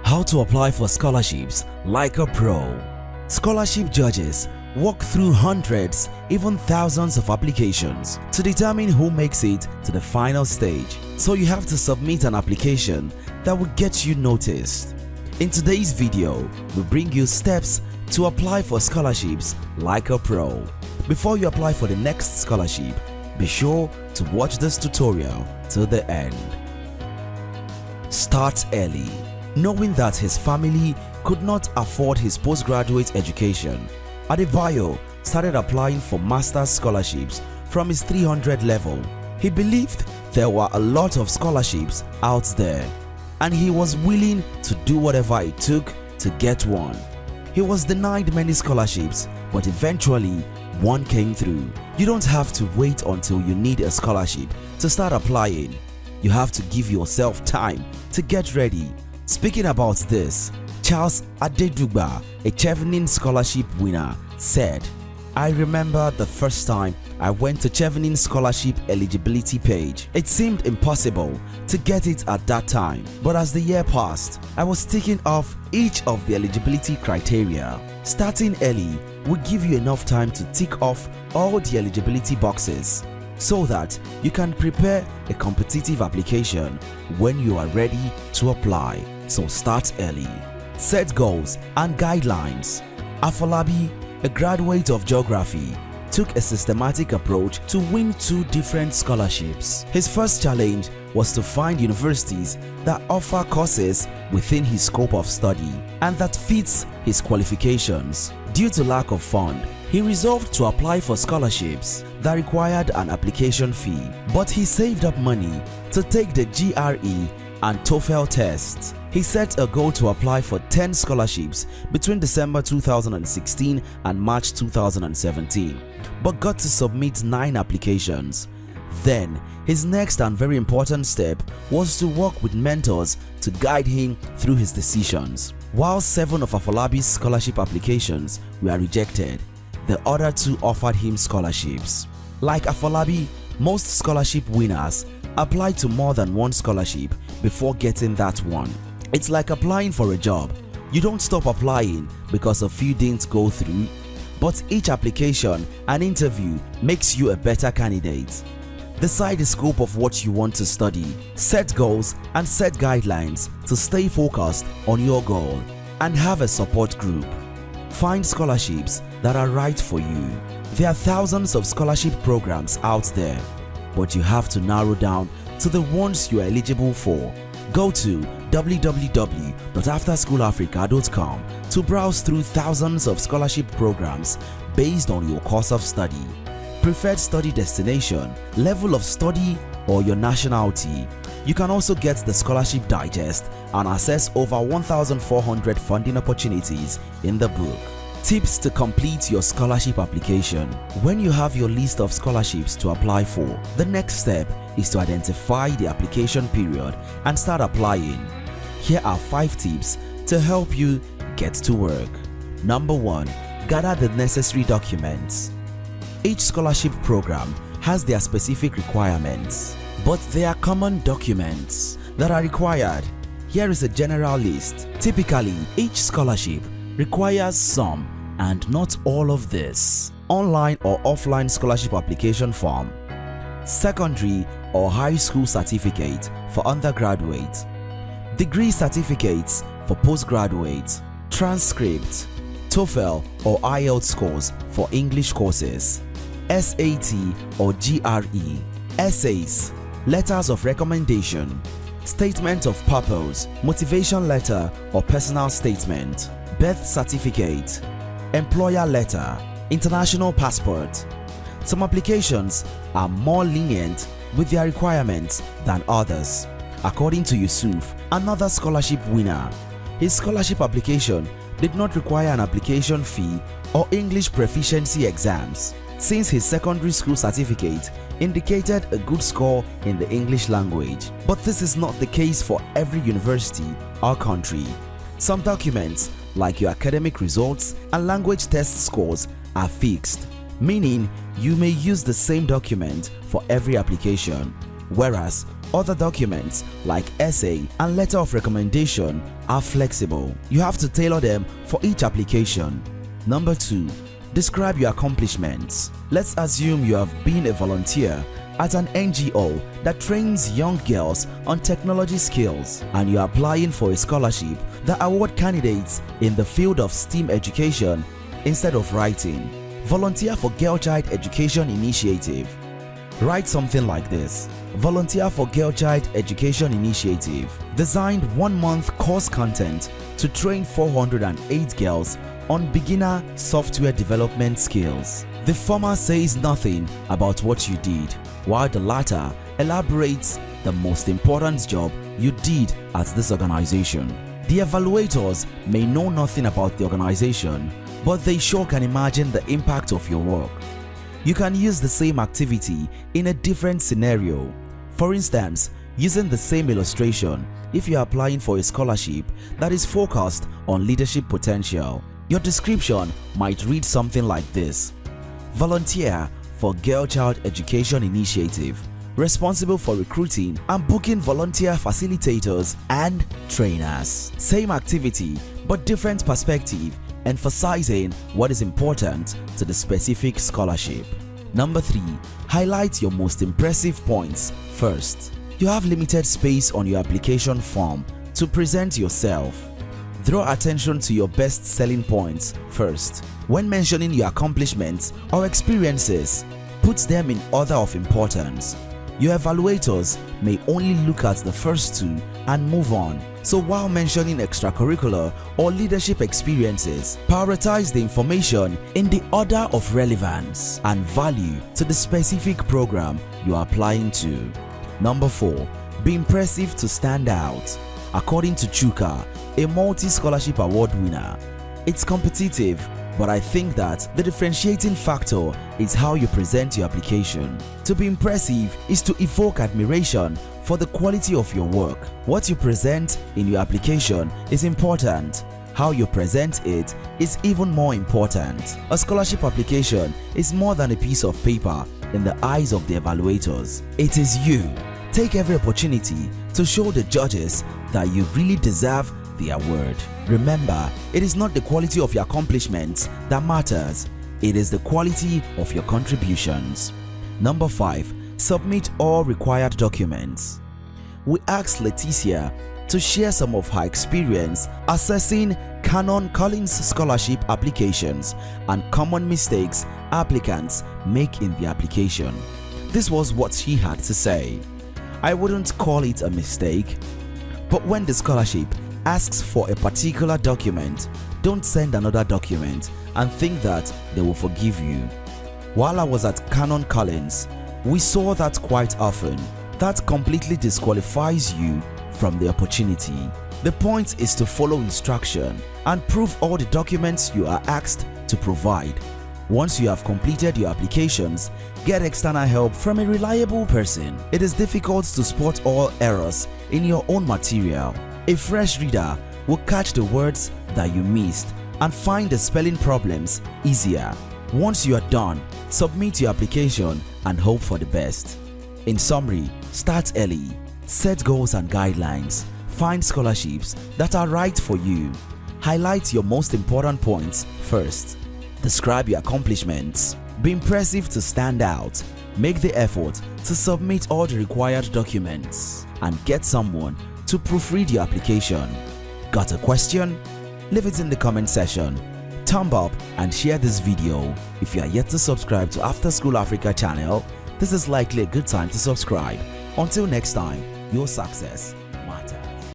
How to apply for scholarships like a pro. Scholarship judges walk through hundreds, even thousands of applications to determine who makes it to the final stage. So you have to submit an application that will get you noticed. In today's video, we bring you steps to apply for scholarships like a pro. Before you apply for the next scholarship, be sure to watch this tutorial till the end. Start early. Knowing that his family could not afford his postgraduate education, Adebayo started applying for master's scholarships from his 300 level. He believed there were a lot of scholarships out there, and he was willing to do whatever it took to get one. He was denied many scholarships, but eventually one came through. You don't have to wait until you need a scholarship to start applying. You have to give yourself time to get ready. Speaking about this, Charles Adedugba, a Chevening scholarship winner, said, "I remember the first time I went to Chevening scholarship eligibility page. It seemed impossible to get it at that time, but as the year passed, I was ticking off each of the eligibility criteria. Starting early will give you enough time to tick off all the eligibility boxes so that you can prepare a competitive application when you are ready to apply. So start early. Set goals and guidelines." Afolabi, a graduate of geography, took a systematic approach to win 2 different scholarships. His first challenge was to find universities that offer courses within his scope of study and that fits his qualifications. Due to lack of fund, he resolved to apply for scholarships that required an application fee, but he saved up money to take the GRE and TOEFL tests. He set a goal to apply for 10 scholarships between December 2016 and March 2017, but got to submit 9 applications. Then, his next and very important step was to work with mentors to guide him through his decisions. While 7 of Afolabi's scholarship applications were rejected, the other 2 offered him scholarships. Like Afolabi, most scholarship winners apply to more than one scholarship before getting that one. It's like applying for a job. You don't stop applying because a few didn't go through, but each application and interview makes you a better candidate. Decide the scope of what you want to study, set goals and set guidelines to stay focused on your goal, and have a support group. Find scholarships that are right for you. There are thousands of scholarship programs out there, but you have to narrow down to the ones you are eligible for. Go to www.afterschoolafrica.com to browse through thousands of scholarship programs based on your course of study, preferred study destination, level of study, or your nationality. You can also get the Scholarship Digest and access over 1,400 funding opportunities in the book. Tips to complete your scholarship application. When you have your list of scholarships to apply for, the next step is to identify the application period and start applying. Here are 5 tips to help you get to work. Number 1. Gather the necessary documents. Each scholarship program has their specific requirements, but there are common documents that are required. Here is a general list. Typically, each scholarship requires some and not all of this: online or offline scholarship application form, secondary or high school certificate for undergraduate, degree certificates for postgraduate, transcript, TOEFL or IELTS scores for English courses, SAT or GRE, essays, letters of recommendation, statement of purpose, motivation letter or personal statement, birth certificate, employer letter, international passport. Some applications are more lenient with their requirements than others. According to Yusuf, another scholarship winner, his scholarship application did not require an application fee or English proficiency exams, since his secondary school certificate indicated a good score in the English language. But this is not the case for every university or country. Some documents, like your academic results and language test scores, are fixed. meaning you may use the same document for every application, whereas other documents like essay and letter of recommendation are flexible. You have to tailor them for each application. Number 2. Describe your accomplishments. Let's assume you have been a volunteer at an NGO that trains young girls on technology skills, and you are applying for a scholarship that award candidates in the field of STEAM education instead of writing. Volunteer for Girl Child Education Initiative. Write something like this: Volunteer for Girl Child Education Initiative designed 1-month course content to train 408 girls on beginner software development skills. The former says nothing about what you did, while the latter elaborates the most important job you did at this organization. The evaluators may know nothing about the organization, but they sure can imagine the impact of your work. You can use the same activity in a different scenario. For instance, using the same illustration if you are applying for a scholarship that is focused on leadership potential. Your description might read something like this: Volunteer for Girl Child Education Initiative, responsible for recruiting and booking volunteer facilitators and trainers. Same activity but different perspective, emphasizing what is important to the specific scholarship. Number 3. Highlight your most impressive points first. You have limited space on your application form to present yourself. Draw attention to your best selling points first. When mentioning your accomplishments or experiences, put them in order of importance. Your evaluators may only look at the first 2 and move on. So while mentioning extracurricular or leadership experiences, prioritize the information in the order of relevance and value to the specific program you are applying to. Number 4. Be impressive to stand out. According to Chuka, a multi-scholarship award winner, it's competitive, but I think that the differentiating factor is how you present your application. To be impressive is to evoke admiration for the quality of your work. What you present in your application is important. How you present it is even more important. A scholarship application is more than a piece of paper in the eyes of the evaluators. It is you. Take every opportunity to show the judges that you really deserve the award. Remember, it is not the quality of your accomplishments that matters, it is the quality of your contributions. Number 5. Submit all required documents. We asked Leticia to share some of her experience assessing Canon Collins scholarship applications and common mistakes applicants make in the application. This was what she had to say. I wouldn't call it a mistake, but when the scholarship asks for a particular document, don't send another document and think that they will forgive you. While I was at Canon Collins, we saw that quite often. That completely disqualifies you from the opportunity. The point is to follow instruction and prove all the documents you are asked to provide. Once you have completed your applications, get external help from a reliable person. It is difficult to spot all errors in your own material. A fresh reader will catch the words that you missed and find the spelling problems easier. Once you are done, submit your application and hope for the best. In summary, start early, set goals and guidelines, find scholarships that are right for you. Highlight your most important points first. Describe your accomplishments. Be impressive to stand out. Make the effort to submit all the required documents and get someone to proofread your application. Got a question? Leave it in the comment section. Thumb up and share this video. If you are yet to subscribe to After School Africa channel, this is likely a good time to subscribe. Until next time, your success.